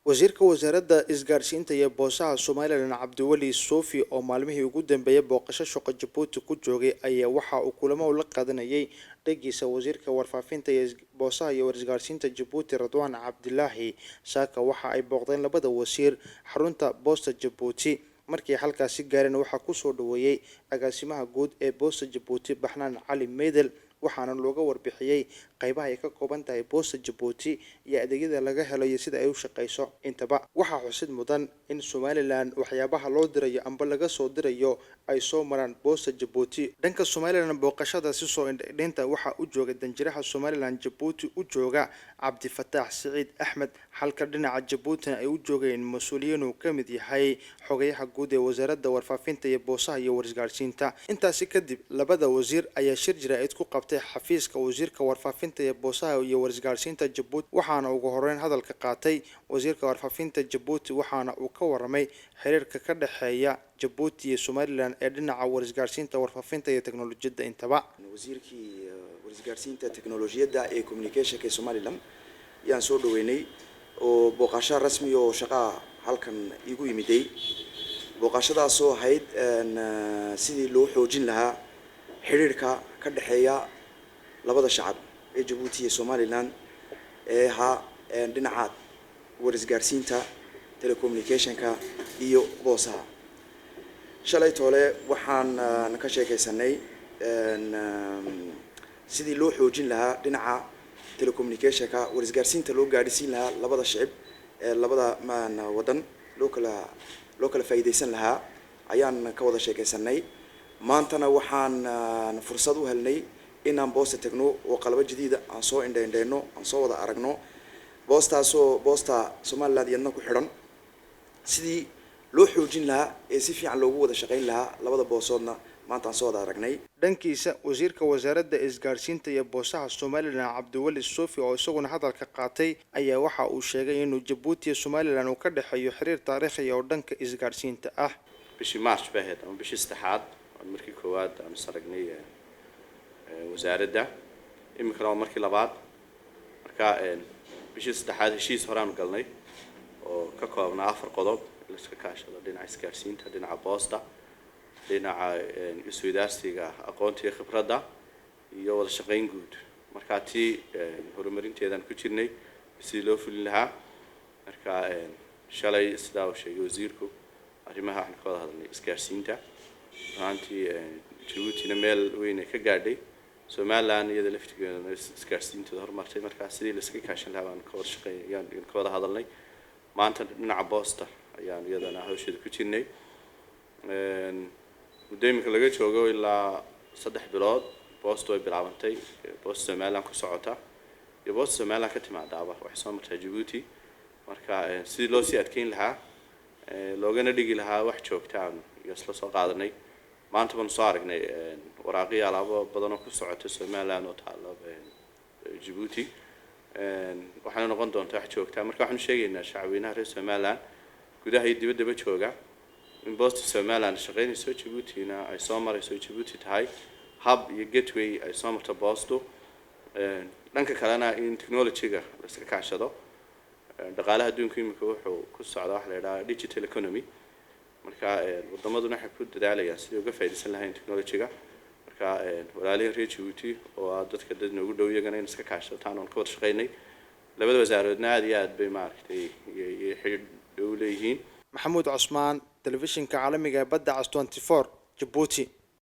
wasiirka wasaaradda isgaarsiinta iyo boosaha Soomaaliland Cabdiwali Soofi oo maalmihii ugu dambeeyay booqasho shaqo Djibouti ku joogay ayaa waxa uu kulamo la qaadanayay dhagiisa wasiirka warfaafinta iyo boosaha iyo isgaarsiinta Djibouti Radwan Cabdilaahi Saaka waxa ay booqdeen labada wasiir xarunta boosta Djibouti markii halkaasi gaareen waxa ku soo dhaweeyay agaasimaha guud ee boosta Djibouti Baxnaan Cali Meedel waxaana looga warbixiyay qaybaha ay ka kooban tahay boosta Djibouti iyo adeegyada laga helayo sida ay u shaqeyso intaba waxa xusid mudan in Somaliland waxyaabaha loo dirayo amba laga soo dirayo ay soo maraan boosta Djibouti dhanka Somaliland booqashada si soo indheynta waxa u jooga danjiraha Somaliland Djibouti u jooga Cabdi Fataax Saciid Axmed halka dhinaca Djibouti ay u joogeen mas'uuliyiin uu ka mid yahay xogayaha guud ee wasaaradda warfaafinta iyo boosaha iyo isgaarsiinta intaasi kadib labada wasiir ayaa shir jiraa'id ku qabtay xafiiska wasiirka warfaafinta iyo boosaha iyo isgaarsiinta Djibouti waxaana ugu horeyn hadalka qaatay wasiirka warfaafinta Djibouti waxaana uu ka waramay xiriirka ka dhaxeeya Djibouti iyo Somaliland ee dhinaca isgaarsiinta warfaafinta iyo teknoolajiyada intaba wasiirkii isgaarsiinta teknoolajiyada ee communication ee Somaliland yaan soo dhaweynay oo booqasho rasmi oo shaqo halkan igu yimiday booqashadaas oo ahayd sidii loo xoojin lahaa xiriirka ka dhaxeeya labada shacab ee Djibouti iyo Somaliland ee dhinaca isgaarsiinta telecommunication-ka iyo boosaha shalay toole waxaan ka sheekaysanay sidii loo xoojin lahaa dhinaca telecommunication-ka isgaarsiinta loo gaarsiin lahaa labada shacab ee labada wadan loo kala faa'iideysan lahaa ayaan ka wada sheekaysanay maantana waxaan fursad u helnay inaan boosta tagno oo qalab jadiid aan soo indheeyno aan soo wada aragno boosta Somaliland iyadna ku xiran sidii loo xoojin lahaa ee si fiican loogu wada shaqeyn lahaa labada boosoodna maanta aan soo wada aragnay dhankiisa wasiirka wasaaradda isgaarsiinta iyo boosaha Somaliland Cabdiwali Soofi oo isaguna hadalka qaatay ayaa waxa uu sheegay inuu Djibouti iyo Somaliland uu ka dhaxeeyo xiriir taariikhi ah oo dhanka isgaarsiinta ah bishii March baheed ama bishii saddexaad markii koowaad aan saragnay wasaaradda imikana markii labaad marka bishii saddexaad heshiis horaan galnay oo ka koobnaa 4 qodob la iska kaashado dhinaca isgaarsiinta dhinaca boosta dhinaca isweydaarsiga aqoonta iyo khibradda iyo wada shaqeyn guud marka tii horumarinteedan ku jirnay si loo fulin lahaa marka shalay sidaa uu sheegay wasiirku arrimaha aan ka wada hadalnay isgaarsiinta maantii Djibouti meel weyn ka gaadhay Somaliland iyada laftigeeda isgaarsiinta horumartay marka sidii la iska kaashan lahaa aan ka wada shaqeeyaan ka wada hadalnay maanta dhinaca boosta ayaan iyadana hawsheeda ku jirnay muddo laga joogo ilaa 3 bilood boostu way bilaabantay boosta Somaliland ku socota iyo boosta Somaliland ka timaadaaba wax soo martay Djibouti marka sidii loo sii adkeyn lahaa loogana dhigi lahaa wax joogtaan iyo isla soo qaadanay maanta baan soo aragnay waraaqii alaabo badan oo ku socota Somaliland oo taalo Djibouti waxaana noqon doontaa wax joogtaan marka waxaan sheegaynaa shacabweynaha reer Somaliland gudaha iyo dibadda jooga in boosta Somaliland shaqeynayso Djibouti-na ay soo marayso Djibouti tahay hub iyo gateway ay soo marto boostu dhanka kalena in technology-ga la iska kaashado dhaqaalaha adduunka imika wuxuu ku socdaa wax la yiraahdo digital economy marka wadamaduna waxay ku dadaalayaan sidii uga faa'iideysan lahayn technology-ga marka walaalihiin reer Djibouti oo dadka dadna ugu dhow iyagana in iska kaashataan oo ka wada shaqeynay labada wasaaradna aad iyo aad bay maaragtay xiriir dhow leeyihiin Maxamuud Cusmaan telefishinka caalamiga ee badda 24 Djibouti